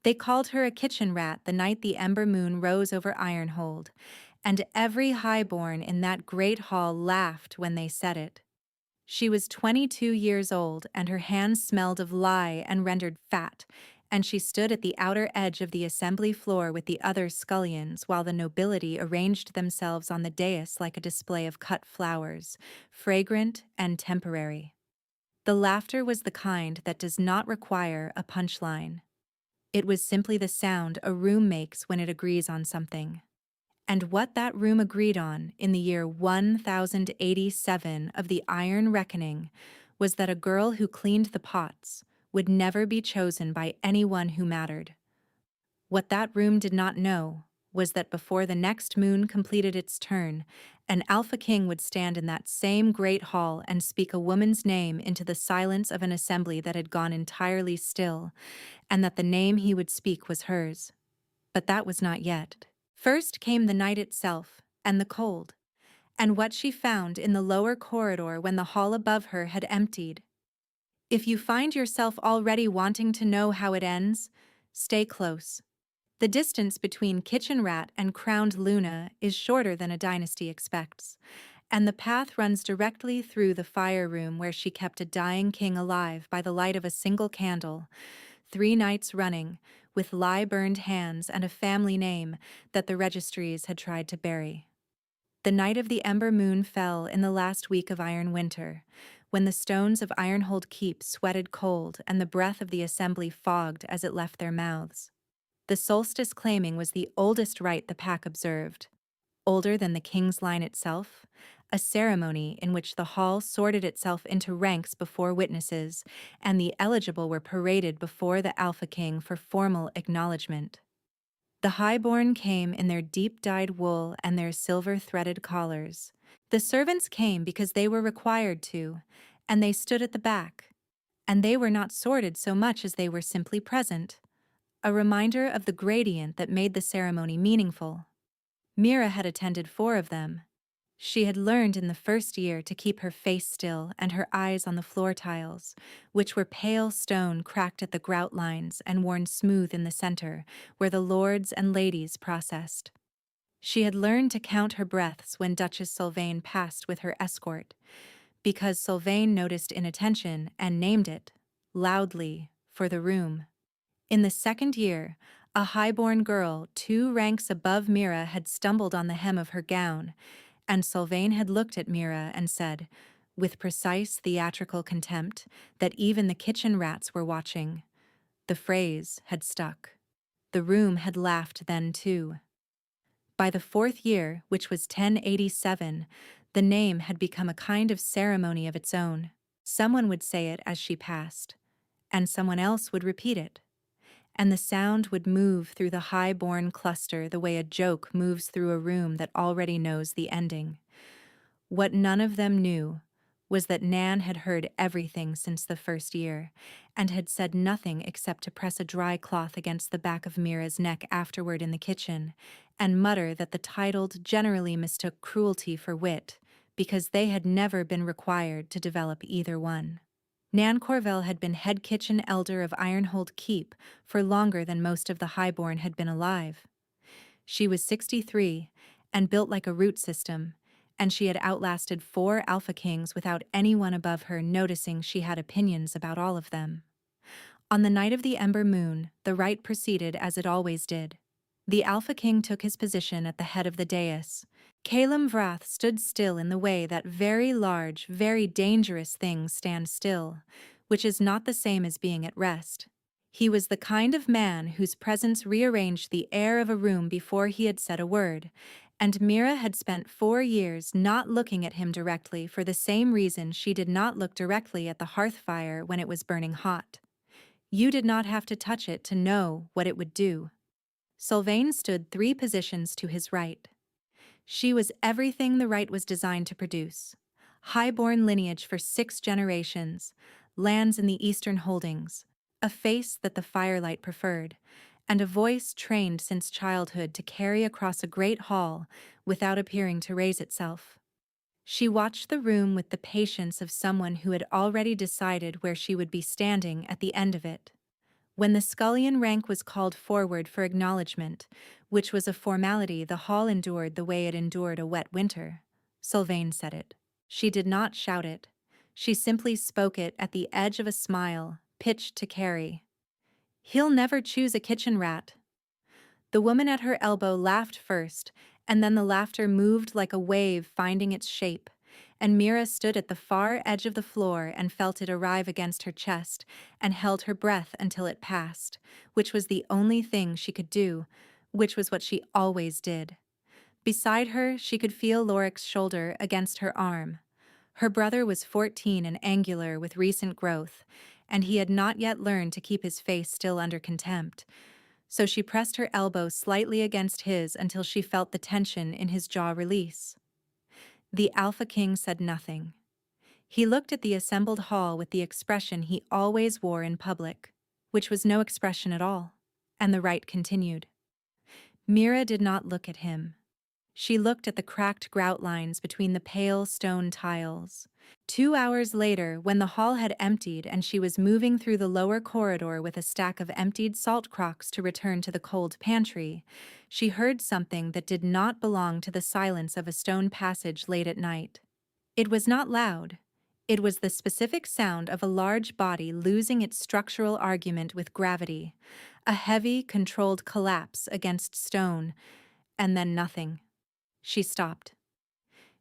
They called her a kitchen rat the night the ember moon rose over Ironhold, and every highborn in that great hall laughed when they said it. She was 22 years old, and her hands smelled of lye and rendered fat, and she stood at the outer edge of the assembly floor with the other scullions while the nobility arranged themselves on the dais like a display of cut flowers, fragrant and temporary. The laughter was the kind that does not require a punchline. It was simply the sound a room makes when it agrees on something. And what that room agreed on in the year 1087 of the Iron Reckoning was that a girl who cleaned the pots would never be chosen by anyone who mattered. What that room did not know was that before the next moon completed its turn, an Alpha King would stand in that same great hall and speak a woman's name into the silence of an assembly that had gone entirely still, and that the name he would speak was hers. But that was not yet. First came the night itself, and the cold, and what she found in the lower corridor when the hall above her had emptied. If you find yourself already wanting to know how it ends, stay close. The distance between Kitchen Rat and Crowned Luna is shorter than a dynasty expects, and the path runs directly through the fire room where she kept a dying king alive by the light of a single candle, 3 nights running, with lye-burned hands and a family name that the registries had tried to bury. The night of the ember moon fell in the last week of Iron Winter, when the stones of Ironhold Keep sweated cold and the breath of the assembly fogged as it left their mouths. The solstice claiming was the oldest rite the pack observed, older than the king's line itself, a ceremony in which the hall sorted itself into ranks before witnesses, and the eligible were paraded before the Alpha King for formal acknowledgement. The highborn came in their deep-dyed wool and their silver-threaded collars. The servants came because they were required to, and they stood at the back. And they were not sorted so much as they were simply present, a reminder of the gradient that made the ceremony meaningful. Mira had attended 4 of them. She had learned in the first year to keep her face still and her eyes on the floor tiles, which were pale stone cracked at the grout lines and worn smooth in the center, where the lords and ladies processed. She had learned to count her breaths when Duchess Sylvain passed with her escort, because Sylvain noticed inattention and named it, loudly, for the room. In the second year, a highborn girl 2 ranks above Mira had stumbled on the hem of her gown, and Sylvain had looked at Mira and said, with precise theatrical contempt, that even the kitchen rats were watching. The phrase had stuck. The room had laughed then too. By the 4th year, which was 1087, the name had become a kind of ceremony of its own. Someone would say it as she passed, and someone else would repeat it. And the sound would move through the high-born cluster the way a joke moves through a room that already knows the ending. What none of them knew was that Nan had heard everything since the first year, and had said nothing except to press a dry cloth against the back of Mira's neck afterward in the kitchen, and mutter that the titled generally mistook cruelty for wit, because they had never been required to develop either one. Nan Corvell had been head kitchen elder of Ironhold Keep for longer than most of the highborn had been alive. She was 63 and built like a root system, and she had outlasted 4 Alpha Kings without anyone above her noticing she had opinions about all of them. On the night of the ember moon, the rite proceeded as it always did. The Alpha King took his position at the head of the dais. Calum Vrath stood still in the way that very large, very dangerous things stand still, which is not the same as being at rest. He was the kind of man whose presence rearranged the air of a room before he had said a word, and Mira had spent 4 years not looking at him directly for the same reason she did not look directly at the hearth fire when it was burning hot. You did not have to touch it to know what it would do. Sylvain stood 3 positions to his right. She was everything the rite was designed to produce. Highborn lineage for 6 generations, lands in the Eastern Holdings, a face that the firelight preferred, and a voice trained since childhood to carry across a great hall without appearing to raise itself. She watched the room with the patience of someone who had already decided where she would be standing at the end of it. When the scullion rank was called forward for acknowledgement, which was a formality the hall endured the way it endured a wet winter, Sylvain said it. She did not shout it. She simply spoke it at the edge of a smile, pitched to Carrie. "He'll never choose a kitchen rat." The woman at her elbow laughed first, and then the laughter moved like a wave finding its shape, and Mira stood at the far edge of the floor and felt it arrive against her chest and held her breath until it passed, which was the only thing she could do, which was what she always did. Beside her, she could feel Lorik's shoulder against her arm. Her brother was 14 and angular with recent growth, and he had not yet learned to keep his face still under contempt. So she pressed her elbow slightly against his until she felt the tension in his jaw release. The Alpha King said nothing. He looked at the assembled hall with the expression he always wore in public, which was no expression at all, and the rite continued. Mira did not look at him. She looked at the cracked grout lines between the pale stone tiles. 2 hours later, when the hall had emptied and she was moving through the lower corridor with a stack of emptied salt crocks to return to the cold pantry, she heard something that did not belong to the silence of a stone passage late at night. It was not loud. It was the specific sound of a large body losing its structural argument with gravity, a heavy, controlled collapse against stone, and then nothing. She stopped.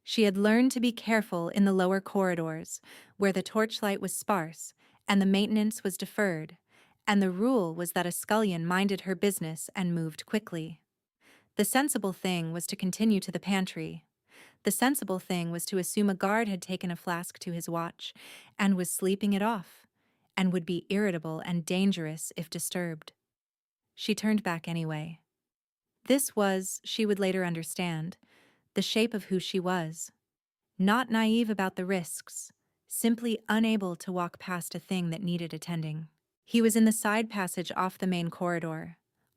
She had learned to be careful in the lower corridors, where the torchlight was sparse and the maintenance was deferred, and the rule was that a scullion minded her business and moved quickly. The sensible thing was to continue to the pantry. The sensible thing was to assume a guard had taken a flask to his watch and was sleeping it off, and would be irritable and dangerous if disturbed. She turned back anyway. This was, she would later understand, the shape of who she was. Not naive about the risks, simply unable to walk past a thing that needed attending. He was in the side passage off the main corridor,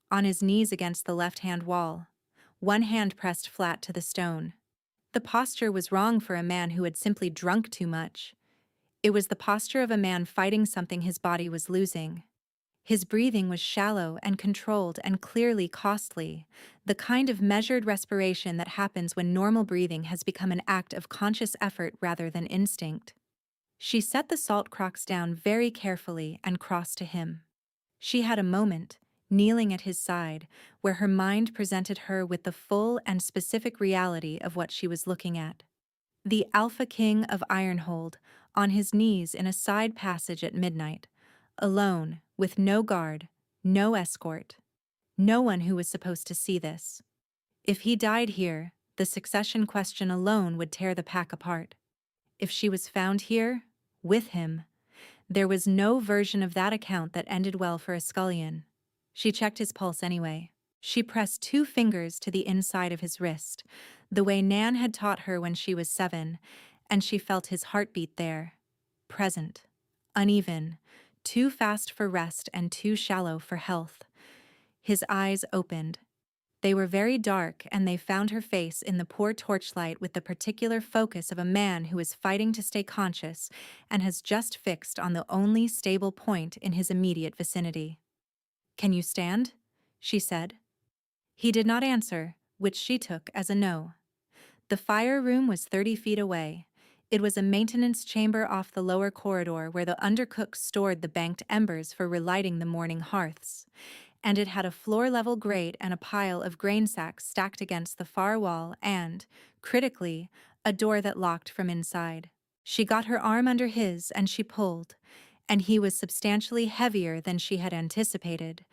on his knees against the left-hand wall, one hand pressed flat to the stone. The posture was wrong for a man who had simply drunk too much. It was the posture of a man fighting something his body was losing. His breathing was shallow and controlled and clearly costly, the kind of measured respiration that happens when normal breathing has become an act of conscious effort rather than instinct. She set the salt crocks down very carefully and crossed to him. She had a moment, kneeling at his side, where her mind presented her with the full and specific reality of what she was looking at. The Alpha King of Ironhold, on his knees in a side passage at midnight, alone, with no guard, no escort, no one who was supposed to see this. If he died here, the succession question alone would tear the pack apart. If she was found here, with him, there was no version of that account that ended well for a scullion. She checked his pulse anyway. She pressed 2 fingers to the inside of his wrist, the way Nan had taught her when she was 7, and she felt his heartbeat there. Present, uneven, too fast for rest and too shallow for health. His eyes opened. They were very dark, and they found her face in the poor torchlight with the particular focus of a man who is fighting to stay conscious and has just fixed on the only stable point in his immediate vicinity. "Can you stand?" she said. He did not answer, which she took as a no. The fire room was 30 feet away. It was a maintenance chamber off the lower corridor where the undercooks stored the banked embers for relighting the morning hearths, and it had a floor-level grate and a pile of grain sacks stacked against the far wall and, critically, a door that locked from inside. She got her arm under his and she pulled, and he was substantially heavier than she had anticipated,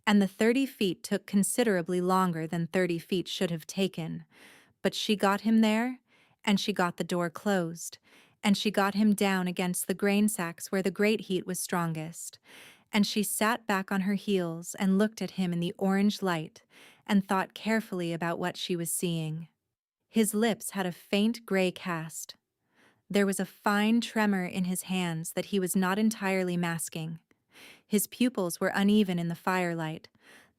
and the 30 feet took considerably longer than 30 feet should have taken. But she got him there, and she got the door closed, and she got him down against the grain sacks where the grate heat was strongest, and she sat back on her heels and looked at him in the orange light and thought carefully about what she was seeing. His lips had a faint gray cast. There was a fine tremor in his hands that he was not entirely masking. His pupils were uneven in the firelight,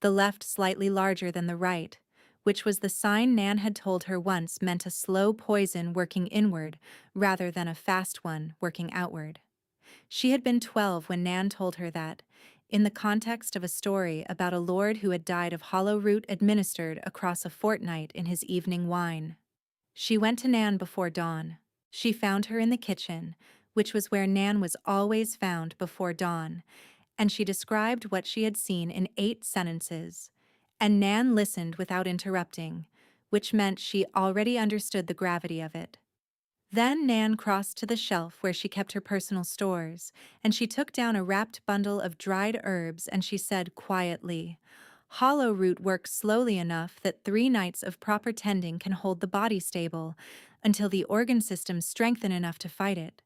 the left slightly larger than the right, which was the sign Nan had told her once meant a slow poison working inward rather than a fast one working outward. She had been 12 when Nan told her that, in the context of a story about a lord who had died of hollow root administered across a fortnight in his evening wine. She went to Nan before dawn. She found her in the kitchen, which was where Nan was always found before dawn, and she described what she had seen in 8 sentences. And Nan listened without interrupting, which meant she already understood the gravity of it. Then Nan crossed to the shelf where she kept her personal stores, and she took down a wrapped bundle of dried herbs and she said quietly, "Hollow root works slowly enough that 3 nights of proper tending can hold the body stable until the organ systems strengthen enough to fight it.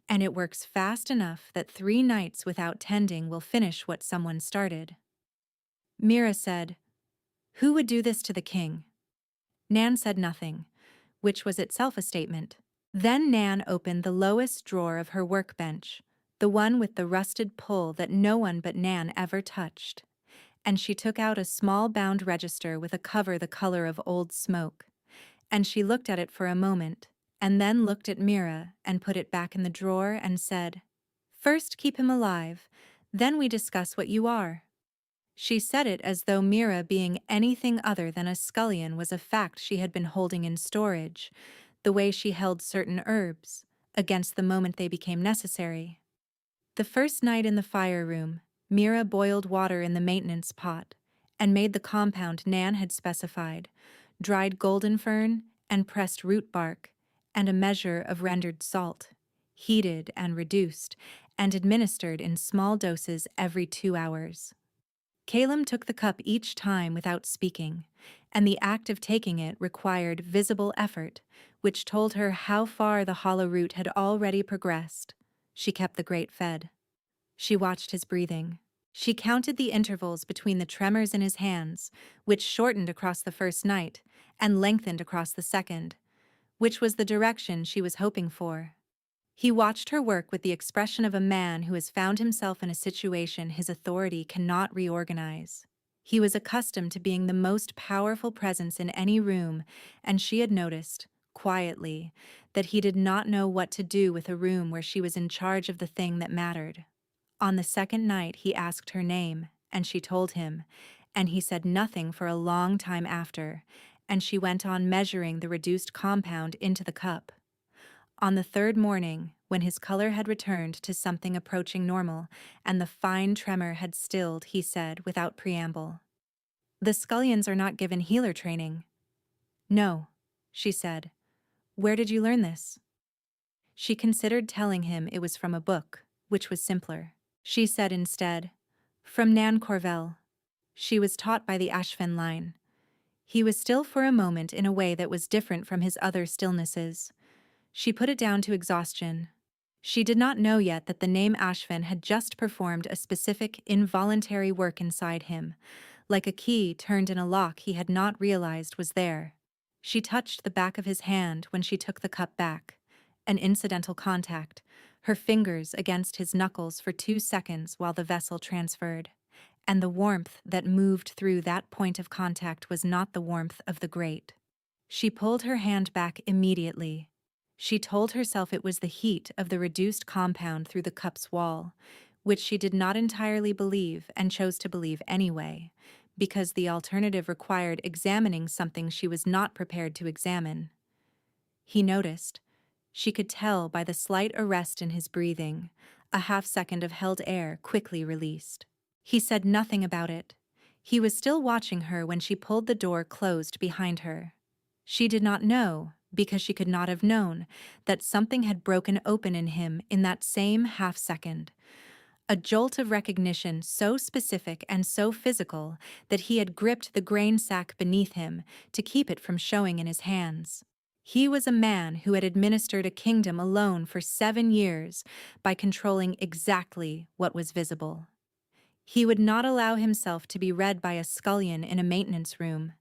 And it works fast enough that 3 nights without tending will finish what someone started." Mira said, "Who would do this to the king?" Nan said nothing, which was itself a statement. Then Nan opened the lowest drawer of her workbench, the one with the rusted pull that no one but Nan ever touched, and she took out a small bound register with a cover the color of old smoke. And she looked at it for a moment, and then looked at Mira and put it back in the drawer and said, "First keep him alive, then we discuss what you are." She said it as though Mira being anything other than a scullion was a fact she had been holding in storage, the way she held certain herbs, against the moment they became necessary. The first night in the fire room, Mira boiled water in the maintenance pot and made the compound Nan had specified, dried golden fern and pressed root bark, and a measure of rendered salt, heated and reduced, and administered in small doses every 2 hours. Caleb took the cup each time without speaking, and the act of taking it required visible effort, which told her how far the hollow root had already progressed. She kept the grate fed. She watched his breathing. She counted the intervals between the tremors in his hands, which shortened across the first night and lengthened across the second, which was the direction she was hoping for. He watched her work with the expression of a man who has found himself in a situation his authority cannot reorganize. He was accustomed to being the most powerful presence in any room, and she had noticed, quietly, that he did not know what to do with a room where she was in charge of the thing that mattered. On the second night he asked her name, and she told him, and he said nothing for a long time after, and she went on measuring the reduced compound into the cup. On the third morning, when his color had returned to something approaching normal and the fine tremor had stilled, he said without preamble, "The scullions are not given healer training." "No," she said. "Where did you learn this?" She considered telling him it was from a book, which was simpler. She said instead, "From Nan Corvell. She was taught by the Ashfen line." He was still for a moment in a way that was different from his other stillnesses. She put it down to exhaustion. She did not know yet that the name Ashvin had just performed a specific, involuntary work inside him, like a key turned in a lock he had not realized was there. She touched the back of his hand when she took the cup back, an incidental contact, her fingers against his knuckles for 2 seconds while the vessel transferred. And the warmth that moved through that point of contact was not the warmth of the grate. She pulled her hand back immediately. She told herself it was the heat of the reduced compound through the cup's wall, which she did not entirely believe and chose to believe anyway, because the alternative required examining something she was not prepared to examine. He noticed. She could tell by the slight arrest in his breathing, a half-second of held air quickly released. He said nothing about it. He was still watching her when she pulled the door closed behind her. She did not know, because she could not have known, that something had broken open in him in that same half-second. A jolt of recognition so specific and so physical that he had gripped the grain sack beneath him to keep it from showing in his hands. He was a man who had administered a kingdom alone for 7 years by controlling exactly what was visible. He would not allow himself to be read by a scullion in a maintenance room.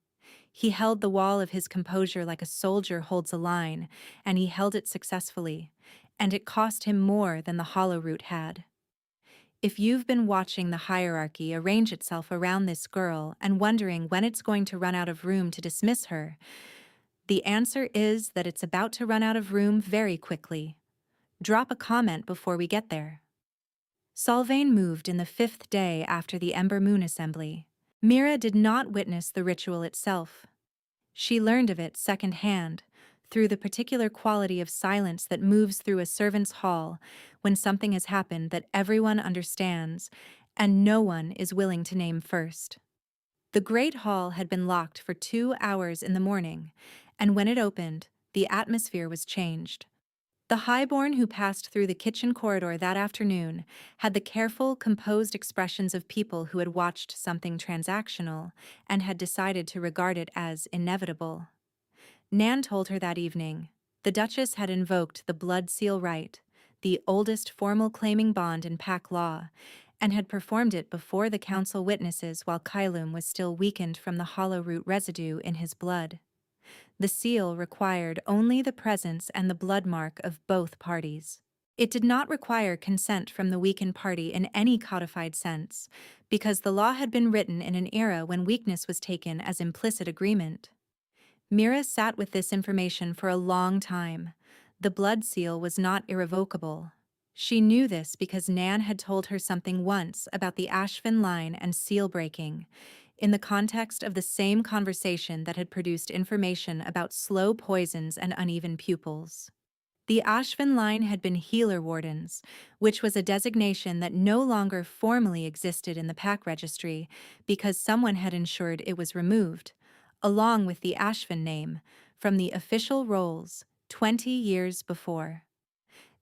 He held the wall of his composure like a soldier holds a line, and he held it successfully, and it cost him more than the hollow root had. If you've been watching the hierarchy arrange itself around this girl and wondering when it's going to run out of room to dismiss her, the answer is that it's about to run out of room very quickly. Drop a comment before we get there. Solvane moved in the 5th day after the Ember Moon Assembly. Mira did not witness the ritual itself. She learned of it secondhand, through the particular quality of silence that moves through a servant's hall when something has happened that everyone understands and no one is willing to name first. The great hall had been locked for 2 hours in the morning, and when it opened, the atmosphere was changed. The highborn who passed through the kitchen corridor that afternoon had the careful, composed expressions of people who had watched something transactional and had decided to regard it as inevitable. Nan told her that evening the Duchess had invoked the blood seal rite, the oldest formal claiming bond in pack law, and had performed it before the council witnesses while Kailum was still weakened from the hollow root residue in his blood. The seal required only the presence and the blood mark of both parties. It did not require consent from the weakened party in any codified sense, because the law had been written in an era when weakness was taken as implicit agreement. Mira sat with this information for a long time. The blood seal was not irrevocable. She knew this because Nan had told her something once about the Ashvin line and seal breaking, in the context of the same conversation that had produced information about slow poisons and uneven pupils. The Ashvin line had been healer wardens, which was a designation that no longer formally existed in the pack registry because someone had ensured it was removed, along with the Ashvin name, from the official rolls 20 years before.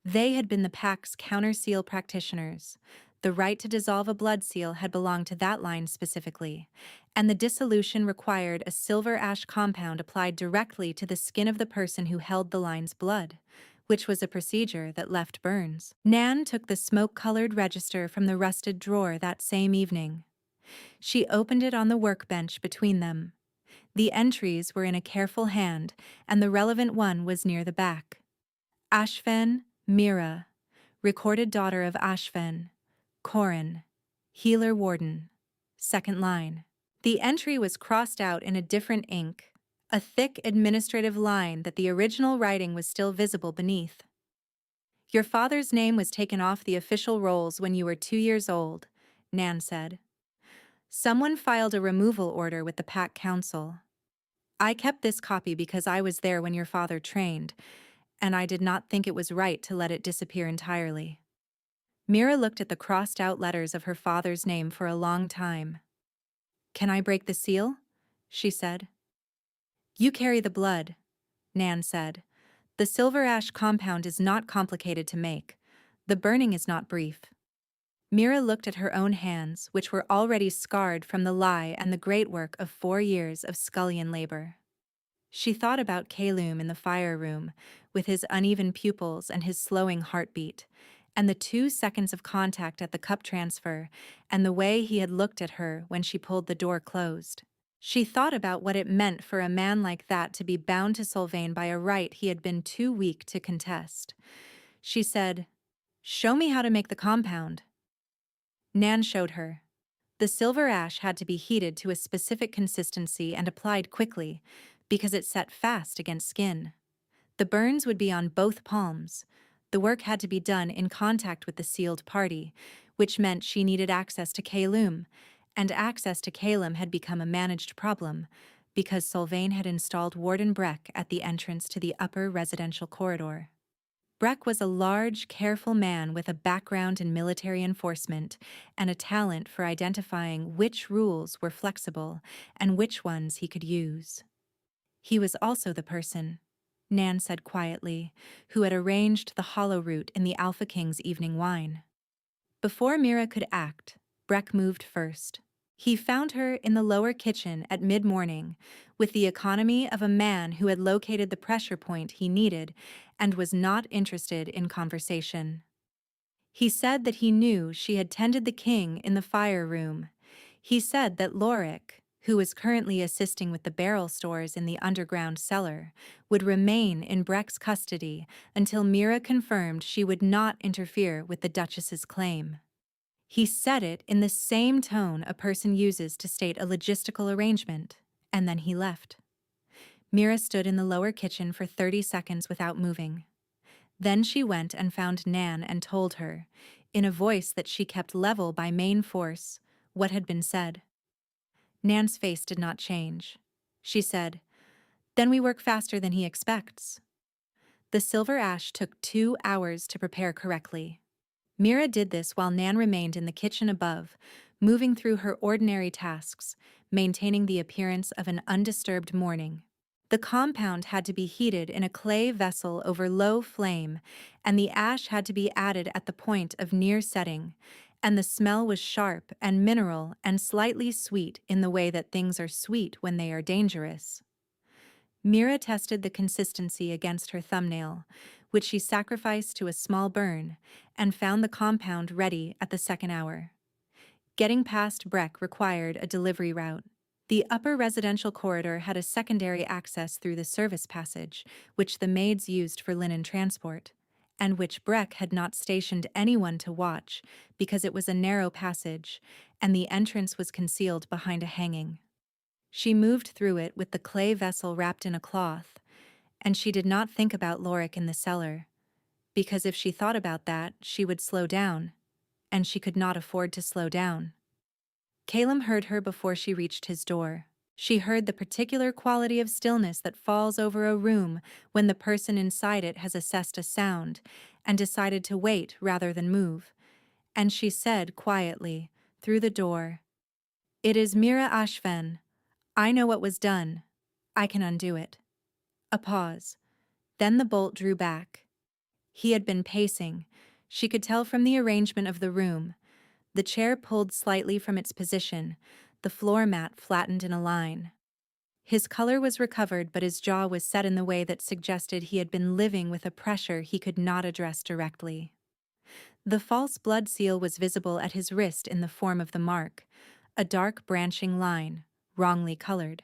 They had been the pack's counter-seal practitioners. The right to dissolve a blood seal had belonged to that line specifically, and the dissolution required a silver ash compound applied directly to the skin of the person who held the line's blood, which was a procedure that left burns. Nan took the smoke-colored register from the rusted drawer that same evening. She opened it on the workbench between them. The entries were in a careful hand, and the relevant one was near the back. Ashven, Mira, recorded daughter of Ashven, Corin, healer warden, second line. The entry was crossed out in a different ink, a thick administrative line that the original writing was still visible beneath. Your father's name was taken off the official rolls when you were 2 years old, Nan said. Someone filed a removal order with the Pack Council. I kept this copy because I was there when your father trained, and I did not think it was right to let it disappear entirely. Mira looked at the crossed-out letters of her father's name for a long time. Can I break the seal? She said. You carry the blood, Nan said. The silver ash compound is not complicated to make. The burning is not brief. Mira looked at her own hands, which were already scarred from the lie and the great work of 4 years of scullion labor. She thought about Kailum in the fire room, with his uneven pupils and his slowing heartbeat, and the 2 seconds of contact at the cup transfer, and the way he had looked at her when she pulled the door closed. She thought about what it meant for a man like that to be bound to Solvane by a right he had been too weak to contest. She said, "Show me how to make the compound." Nan showed her. The silver ash had to be heated to a specific consistency and applied quickly, because it set fast against skin. The burns would be on both palms. The work had to be done in contact with the sealed party, which meant she needed access to Kailum, and access to Kailum had become a managed problem, because Solvane had installed Warden Breck at the entrance to the upper residential corridor. Breck was a large, careful man with a background in military enforcement and a talent for identifying which rules were flexible and which ones he could use. He was also the person, Nan said quietly, who had arranged the hollow root in the Alpha King's evening wine. Before Mira could act, Breck moved first. He found her in the lower kitchen at mid-morning, with the economy of a man who had located the pressure point he needed and was not interested in conversation. He said that he knew she had tended the king in the fire room. He said that Lorik, who was currently assisting with the barrel stores in the underground cellar, would remain in Breck's custody until Mira confirmed she would not interfere with the Duchess's claim. He said it in the same tone a person uses to state a logistical arrangement, and then he left. Mira stood in the lower kitchen for 30 seconds without moving. Then she went and found Nan and told her, in a voice that she kept level by main force, what had been said. Nan's face did not change. She said, "Then we work faster than he expects." The silver ash took 2 hours to prepare correctly. Mira did this while Nan remained in the kitchen above, moving through her ordinary tasks, maintaining the appearance of an undisturbed morning. The compound had to be heated in a clay vessel over low flame, and the ash had to be added at the point of near setting, and the smell was sharp and mineral and slightly sweet in the way that things are sweet when they are dangerous. Mira tested the consistency against her thumbnail, which she sacrificed to a small burn, and found the compound ready at the second hour. Getting past Breck required a delivery route. The upper residential corridor had a secondary access through the service passage, which the maids used for linen transport, and which Breck had not stationed anyone to watch because it was a narrow passage, and the entrance was concealed behind a hanging. She moved through it with the clay vessel wrapped in a cloth, and she did not think about Lorik in the cellar, because if she thought about that, she would slow down, and she could not afford to slow down. Caleb heard her before she reached his door. She heard the particular quality of stillness that falls over a room when the person inside it has assessed a sound and decided to wait rather than move, and she said quietly, through the door, "It is Mira Ashven. I know what was done. I can undo it." A pause. Then the bolt drew back. He had been pacing. She could tell from the arrangement of the room. The chair pulled slightly from its position, the floor mat flattened in a line. His color was recovered, but his jaw was set in the way that suggested he had been living with a pressure he could not address directly. The false blood seal was visible at his wrist in the form of the mark, a dark branching line, wrongly colored.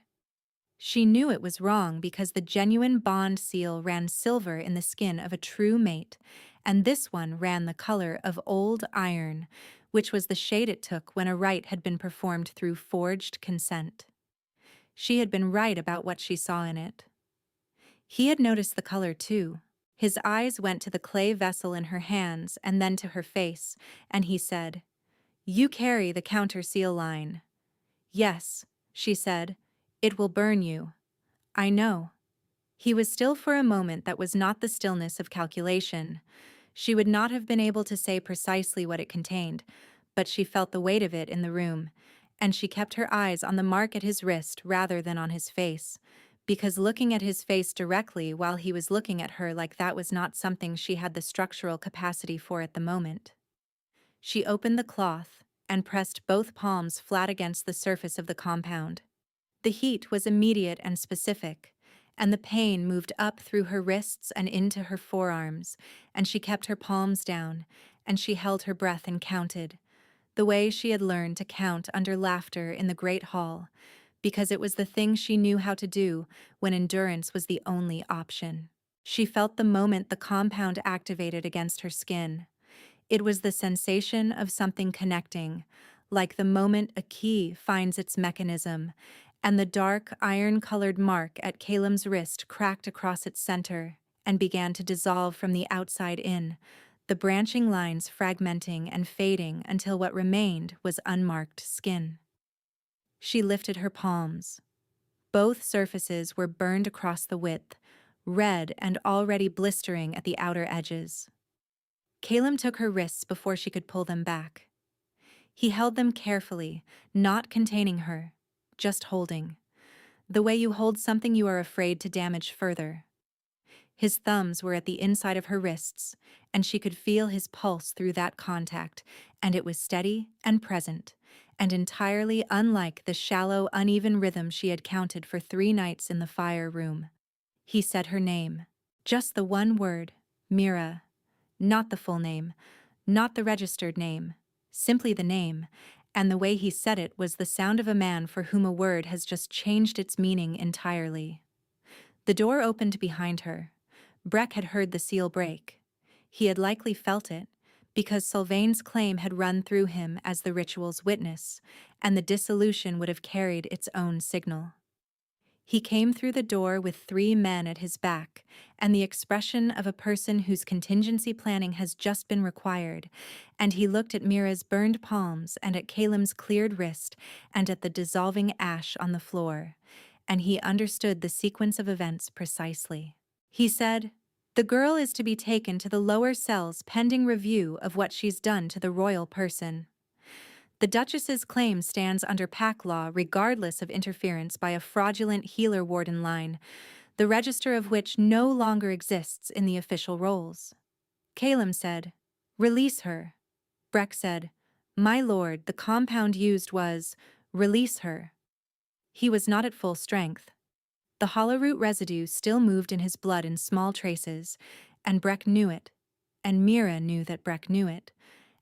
She knew it was wrong because the genuine bond seal ran silver in the skin of a true mate, and this one ran the color of old iron, which was the shade it took when a rite had been performed through forged consent. She had been right about what she saw in it. He had noticed the color too. His eyes went to the clay vessel in her hands and then to her face, and he said, "You carry the counter seal line." "Yes," she said, "it will burn you." "I know." He was still for a moment that was not the stillness of calculation. She would not have been able to say precisely what it contained, but she felt the weight of it in the room, and she kept her eyes on the mark at his wrist rather than on his face, because looking at his face directly while he was looking at her like that was not something she had the structural capacity for at the moment. She opened the cloth and pressed both palms flat against the surface of the compound. The heat was immediate and specific, and the pain moved up through her wrists and into her forearms, and she kept her palms down, and she held her breath and counted, the way she had learned to count under laughter in the great hall, because it was the thing she knew how to do when endurance was the only option. She felt the moment the compound activated against her skin. It was the sensation of something connecting, like the moment a key finds its mechanism, and the dark, iron-colored mark at Caleb's wrist cracked across its center and began to dissolve from the outside in, the branching lines fragmenting and fading until what remained was unmarked skin. She lifted her palms. Both surfaces were burned across the width, red and already blistering at the outer edges. Caleb took her wrists before she could pull them back. He held them carefully, not containing her, just holding. The way you hold something you are afraid to damage further. His thumbs were at the inside of her wrists, and she could feel his pulse through that contact, and it was steady and present, and entirely unlike the shallow, uneven rhythm she had counted for 3 nights in the fire room. He said her name. Just the one word, Mira. Not the full name, not the registered name, simply the name, and the way he said it was the sound of a man for whom a word has just changed its meaning entirely. The door opened behind her. Breck had heard the seal break. He had likely felt it, because Sylvain's claim had run through him as the ritual's witness, and the dissolution would have carried its own signal. He came through the door with 3 men at his back, and the expression of a person whose contingency planning has just been required, and he looked at Mira's burned palms and at Calem's cleared wrist and at the dissolving ash on the floor, and he understood the sequence of events precisely. He said, "The girl is to be taken to the lower cells pending review of what she's done to the royal person. The Duchess's claim stands under pack law regardless of interference by a fraudulent healer-warden line, the register of which no longer exists in the official rolls." Calem said, "Release her." Breck said, "My lord, the compound used was, release her." He was not at full strength. The hollowroot residue still moved in his blood in small traces, and Breck knew it, and Mira knew that Breck knew it,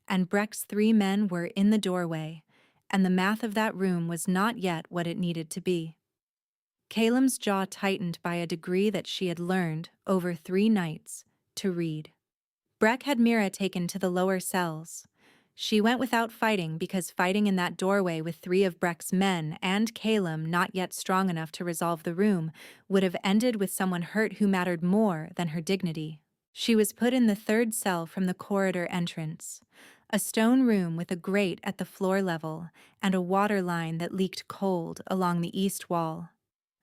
and Breck's 3 men were in the doorway, and the math of that room was not yet what it needed to be. Calem's jaw tightened by a degree that she had learned, over 3 nights, to read. Breck had Mira taken to the lower cells. She went without fighting because fighting in that doorway with 3 of Breck's men and Calem not yet strong enough to resolve the room would have ended with someone hurt who mattered more than her dignity. She was put in the 3rd cell from the corridor entrance, a stone room with a grate at the floor level and a water line that leaked cold along the east wall.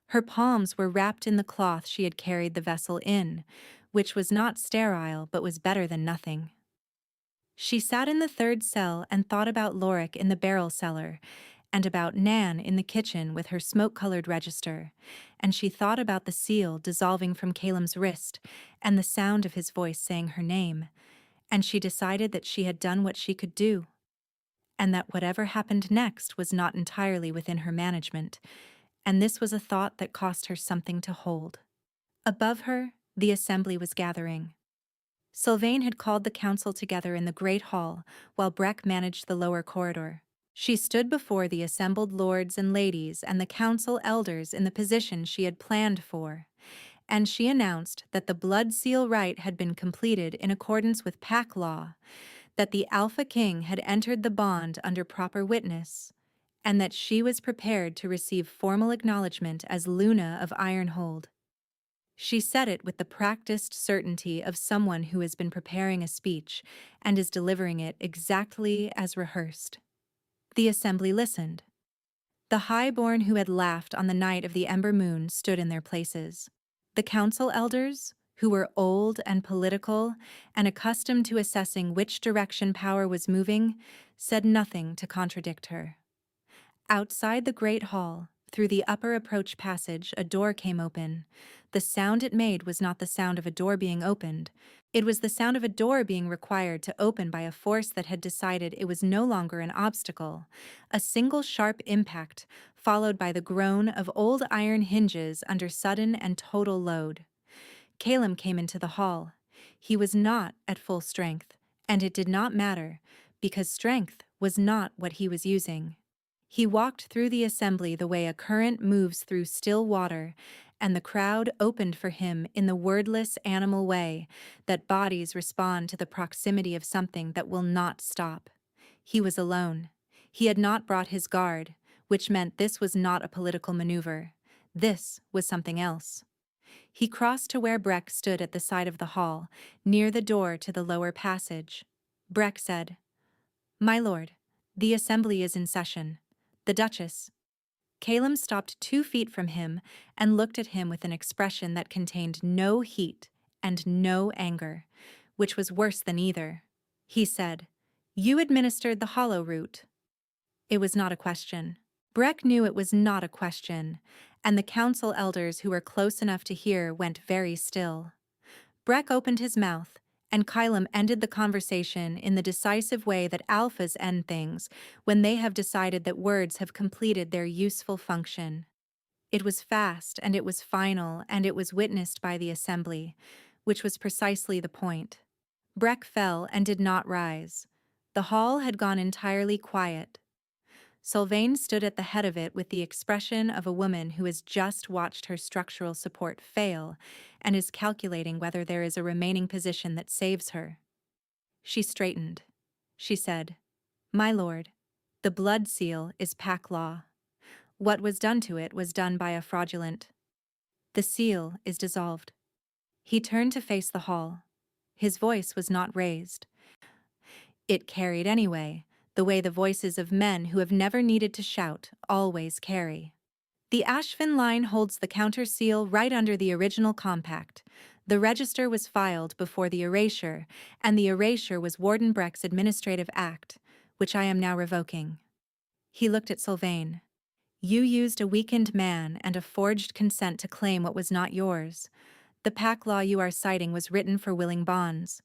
Her palms were wrapped in the cloth she had carried the vessel in, which was not sterile but was better than nothing. She sat in the 3rd cell and thought about Lorik in the barrel cellar, and about Nan in the kitchen with her smoke-colored register, and she thought about the seal dissolving from Calem's wrist and the sound of his voice saying her name, and she decided that she had done what she could do, and that whatever happened next was not entirely within her management, and this was a thought that cost her something to hold. Above her, the assembly was gathering. Sylvain had called the council together in the great hall, while Breck managed the lower corridor. She stood before the assembled lords and ladies and the council elders in the position she had planned for, and she announced that the blood seal rite had been completed in accordance with pack law, that the Alpha King had entered the bond under proper witness, and that she was prepared to receive formal acknowledgement as Luna of Ironhold. She said it with the practiced certainty of someone who has been preparing a speech and is delivering it exactly as rehearsed. The assembly listened. The highborn who had laughed on the night of the ember moon stood in their places. The council elders, who were old and political and accustomed to assessing which direction power was moving, said nothing to contradict her. Outside the great hall, through the upper approach passage, a door came open. The sound it made was not the sound of a door being opened. It was the sound of a door being required to open by a force that had decided it was no longer an obstacle. A single sharp impact, followed by the groan of old iron hinges under sudden and total load. Calem came into the hall. He was not at full strength, and it did not matter, because strength was not what he was using. He walked through the assembly the way a current moves through still water, and the crowd opened for him in the wordless animal way that bodies respond to the proximity of something that will not stop. He was alone. He had not brought his guard, which meant this was not a political maneuver. This was something else. He crossed to where Breck stood at the side of the hall, near the door to the lower passage. Breck said, "My lord, the assembly is in session. The Duchess." Calem stopped 2 feet from him and looked at him with an expression that contained no heat and no anger, which was worse than either. He said, "You administered the hollow root." It was not a question. Breck knew it was not a question, and the council elders who were close enough to hear went very still. Breck opened his mouth, and Calem ended the conversation in the decisive way that alphas end things when they have decided that words have completed their useful function. It was fast, and it was final, and it was witnessed by the assembly, which was precisely the point. Breck fell and did not rise. The hall had gone entirely quiet. Sylvain stood at the head of it with the expression of a woman who has just watched her structural support fail and is calculating whether there is a remaining position that saves her. She straightened. She said, "My lord, the blood seal is pack law. What was done to it was done by a fraudulent The seal is dissolved. He turned to face the hall. His voice was not raised. It carried anyway, the way the voices of men who have never needed to shout always carry. The Ashvin line holds the counter seal right under the original compact. The register was filed before the erasure, and the erasure was Warden Breck's administrative act, which I am now revoking. He looked at Sylvain. You used a weakened man and a forged consent to claim what was not yours. The pack law you are citing was written for willing bonds.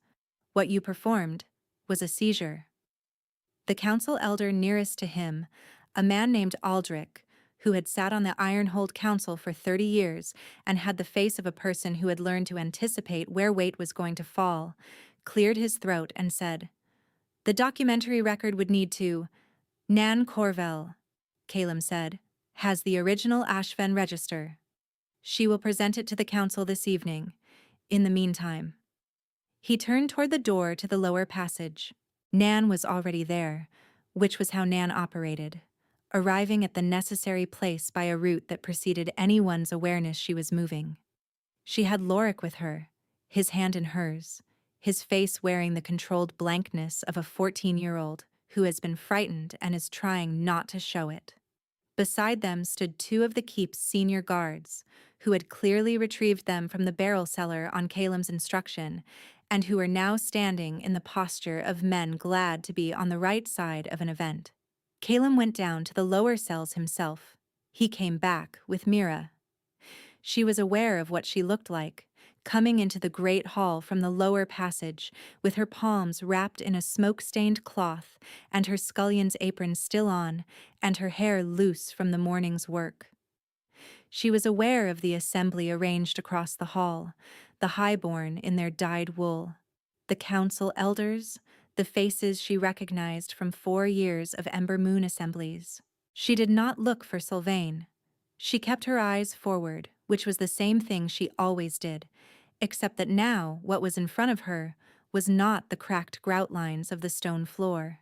What you performed was a seizure. The council elder nearest to him, a man named Aldrich, who had sat on the Ironhold Council for 30 years and had the face of a person who had learned to anticipate where weight was going to fall, cleared his throat and said, "The documentary record would need to—" "Nan Corvell," Calum said, "has the original Ashven register. She will present it to the council this evening. In the meantime." He turned toward the door to the lower passage. Nan was already there, which was how Nan operated, arriving at the necessary place by a route that preceded anyone's awareness she was moving. She had Lorik with her, his hand in hers, his face wearing the controlled blankness of a 14-year-old who has been frightened and is trying not to show it. Beside them stood two of the keep's senior guards, who had clearly retrieved them from the barrel cellar on Calum's instruction, and who were now standing in the posture of men glad to be on the right side of an event. Calum went down to the lower cells himself. He came back with Mira. She was aware of what she looked like, coming into the great hall from the lower passage, with her palms wrapped in a smoke-stained cloth, and her scullion's apron still on, and her hair loose from the morning's work. She was aware of the assembly arranged across the hall, the highborn in their dyed wool, the council elders, the faces she recognized from 4 years of Ember Moon assemblies. She did not look for Sylvain. She kept her eyes forward, which was the same thing she always did, except that now what was in front of her was not the cracked grout lines of the stone floor.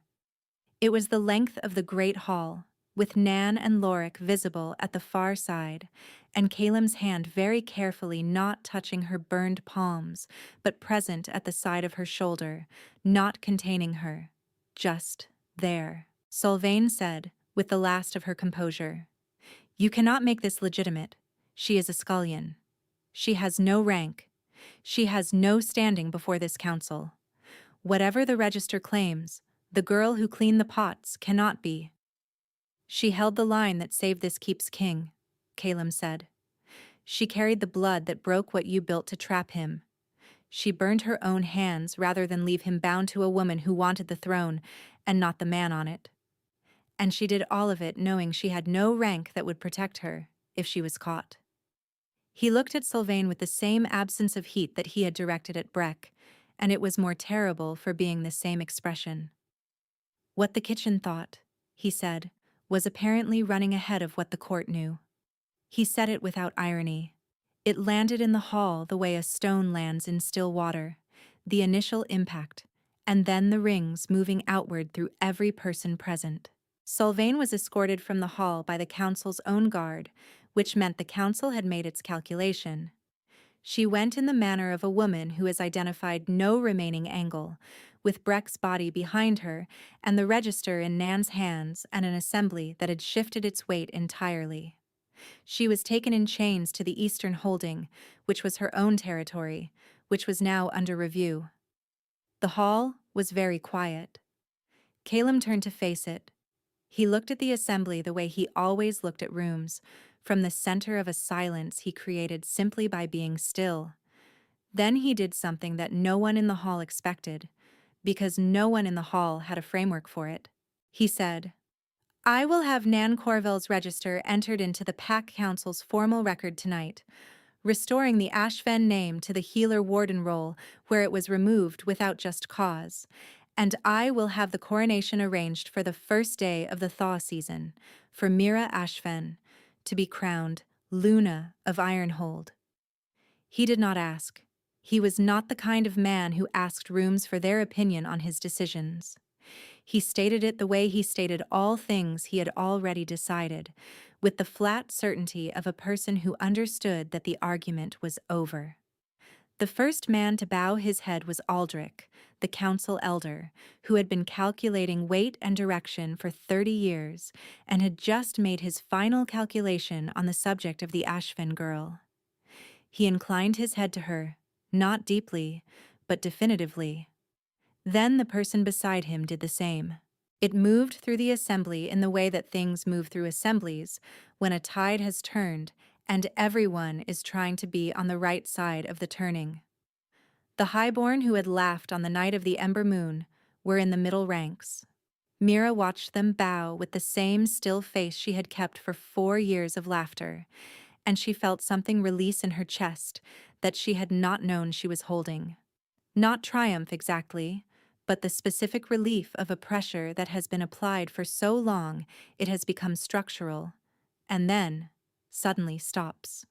It was the length of the great hall, with Nan and Lorik visible at the far side, and Calum's hand very carefully not touching her burned palms, but present at the side of her shoulder, not containing her, just there. Sylvain said, with the last of her composure, "You cannot make this legitimate. She is a scullion. She has no rank. She has no standing before this council. Whatever the register claims, the girl who cleaned the pots cannot be." "She held the line that saved this keep's king," Calum said. "She carried the blood that broke what you built to trap him. She burned her own hands rather than leave him bound to a woman who wanted the throne and not the man on it. And she did all of it knowing she had no rank that would protect her if she was caught." He looked at Sylvain with the same absence of heat that he had directed at Breck, and it was more terrible for being the same expression. "What the kitchen thought," he said, "was apparently running ahead of what the court knew." He said it without irony. It landed in the hall the way a stone lands in still water, the initial impact, and then the rings moving outward through every person present. Sylvain was escorted from the hall by the council's own guard, which meant the council had made its calculation. She went in the manner of a woman who has identified no remaining angle, with Breck's body behind her and the register in Nan's hands and an assembly that had shifted its weight entirely. She was taken in chains to the eastern holding, which was her own territory, which was now under review. The hall was very quiet. Calum turned to face it. He looked at the assembly the way he always looked at rooms, from the center of a silence he created simply by being still. Then he did something that no one in the hall expected, because no one in the hall had a framework for it. He said, "I will have Nan Corvell's register entered into the Pack Council's formal record tonight, restoring the Ashven name to the Healer Warden roll where it was removed without just cause, and I will have the coronation arranged for the first day of the thaw season, for Mira Ashven, to be crowned Luna of Ironhold." He did not ask. He was not the kind of man who asked rooms for their opinion on his decisions. He stated it the way he stated all things he had already decided, with the flat certainty of a person who understood that the argument was over. The first man to bow his head was Aldrich, the council elder, who had been calculating weight and direction for 30 years and had just made his final calculation on the subject of the Ashvin girl. He inclined his head to her, not deeply, but definitively. Then the person beside him did the same. It moved through the assembly in the way that things move through assemblies when a tide has turned and everyone is trying to be on the right side of the turning. The highborn who had laughed on the night of the ember moon were in the middle ranks. Mira watched them bow with the same still face she had kept for 4 years of laughter, and she felt something release in her chest that she had not known she was holding. Not triumph exactly, but the specific relief of a pressure that has been applied for so long it has become structural, and then suddenly stops.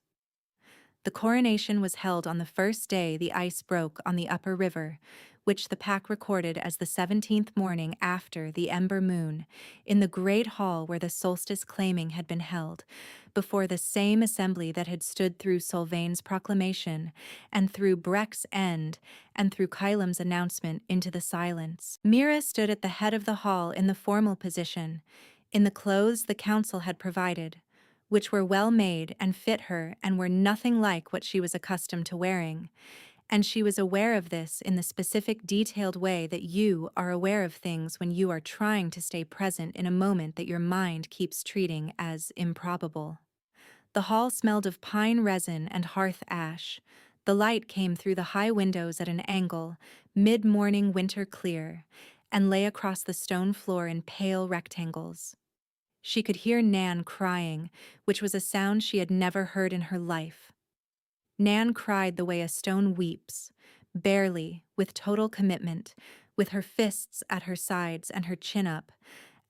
The coronation was held on the first day the ice broke on the upper river, which the pack recorded as the 17th morning after the ember moon, in the great hall where the solstice claiming had been held, before the same assembly that had stood through Solvain's proclamation, and through Breck's end, and through Kylam's announcement into the silence. Mira stood at the head of the hall in the formal position, in the clothes the council had provided, which were well made and fit her and were nothing like what she was accustomed to wearing, and she was aware of this in the specific detailed way that you are aware of things when you are trying to stay present in a moment that your mind keeps treating as improbable. The hall smelled of pine resin and hearth ash. The light came through the high windows at an angle, mid-morning winter clear, and lay across the stone floor in pale rectangles. She could hear Nan crying, which was a sound she had never heard in her life. Nan cried the way a stone weeps, barely, with total commitment, with her fists at her sides and her chin up,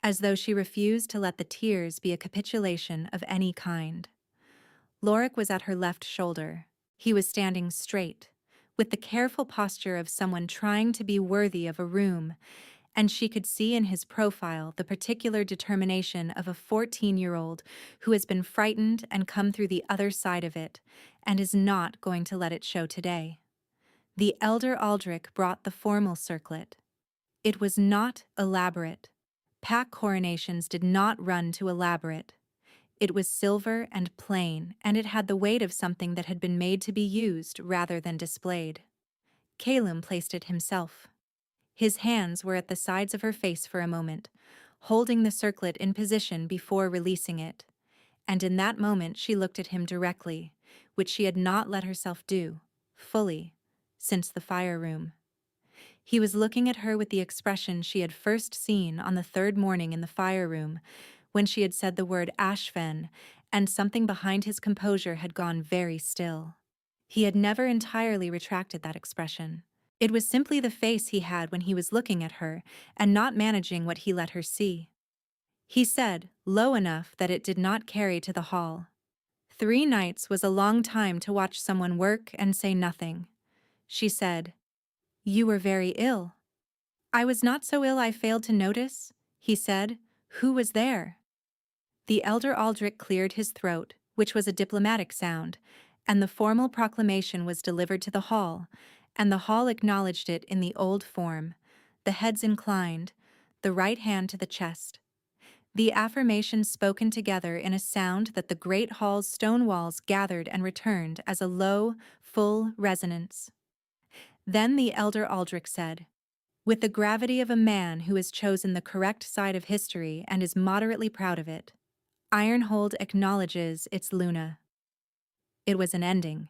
as though she refused to let the tears be a capitulation of any kind. Lorik was at her left shoulder. He was standing straight, with the careful posture of someone trying to be worthy of a room, and she could see in his profile the particular determination of a 14-year-old who has been frightened and come through the other side of it, and is not going to let it show today. The elder Aldrich brought the formal circlet. It was not elaborate. Pack coronations did not run to elaborate. It was silver and plain, and it had the weight of something that had been made to be used rather than displayed. Calum placed it himself. His hands were at the sides of her face for a moment, holding the circlet in position before releasing it, and in that moment she looked at him directly, which she had not let herself do, fully, since the fire room. He was looking at her with the expression she had first seen on the third morning in the fire room, when she had said the word Ashven, and something behind his composure had gone very still. He had never entirely retracted that expression. It was simply the face he had when he was looking at her and not managing what he let her see. He said, low enough that it did not carry to the hall, 3 nights was a long time to watch someone work and say nothing. She said, "You were very ill." "I was not so ill I failed to notice," he said. "Who was there?" The elder Aldrich cleared his throat, which was a diplomatic sound, and the formal proclamation was delivered to the hall, and the hall acknowledged it in the old form, the heads inclined, the right hand to the chest. The affirmations spoken together in a sound that the great hall's stone walls gathered and returned as a low, full resonance. Then the elder Aldrich said, with the gravity of a man who has chosen the correct side of history and is moderately proud of it, Ironhold acknowledges its Luna. It was an ending.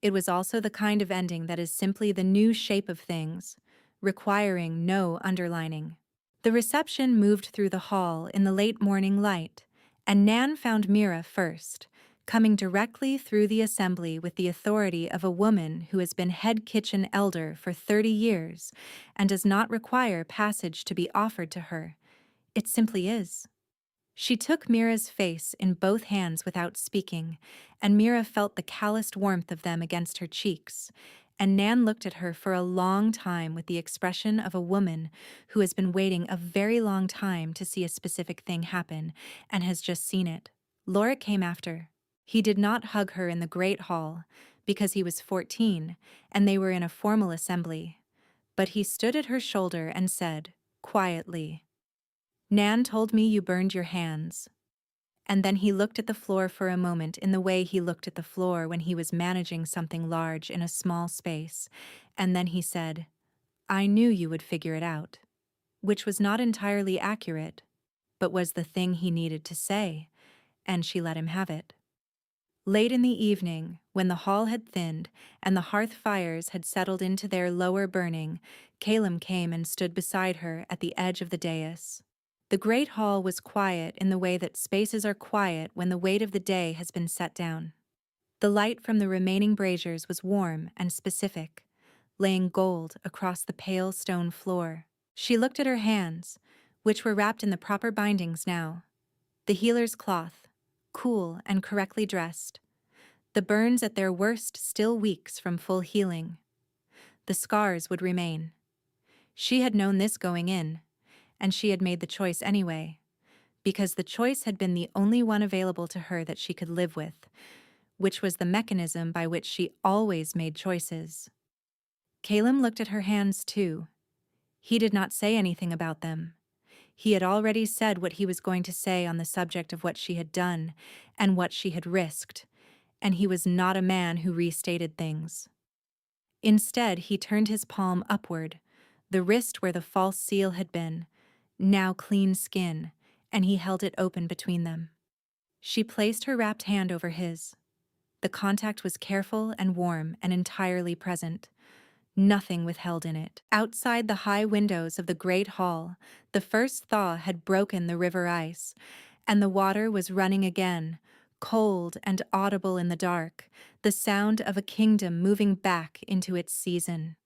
It was also the kind of ending that is simply the new shape of things, requiring no underlining. The reception moved through the hall in the late morning light, and Nan found Mira first, coming directly through the assembly with the authority of a woman who has been head kitchen elder for 30 years and does not require passage to be offered to her. It simply is. She took Mira's face in both hands without speaking, and Mira felt the calloused warmth of them against her cheeks, and Nan looked at her for a long time with the expression of a woman who has been waiting a very long time to see a specific thing happen and has just seen it. Laura came after. He did not hug her in the great hall, because he was 14, and they were in a formal assembly, but he stood at her shoulder and said, quietly, "Nan told me you burned your hands." And then he looked at the floor for a moment in the way he looked at the floor when he was managing something large in a small space, and then he said, "I knew you would figure it out," which was not entirely accurate, but was the thing he needed to say, and she let him have it. Late in the evening, when the hall had thinned and the hearth fires had settled into their lower burning, Caleb came and stood beside her at the edge of the dais. The great hall was quiet in the way that spaces are quiet when the weight of the day has been set down. The light from the remaining braziers was warm and specific, laying gold across the pale stone floor. She looked at her hands, which were wrapped in the proper bindings now. The healer's cloth, cool and correctly dressed. The burns at their worst still weeks from full healing. The scars would remain. She had known this going in, and she had made the choice anyway, because the choice had been the only one available to her that she could live with, which was the mechanism by which she always made choices. Caleb looked at her hands too. He did not say anything about them. He had already said what he was going to say on the subject of what she had done and what she had risked, and he was not a man who restated things. Instead, he turned his palm upward, the wrist where the false seal had been, now clean skin, and he held it open between them. She placed her wrapped hand over his. The contact was careful and warm and entirely present. Nothing withheld in it. Outside the high windows of the great hall, the first thaw had broken the river ice, and the water was running again, cold and audible in the dark, the sound of a kingdom moving back into its season.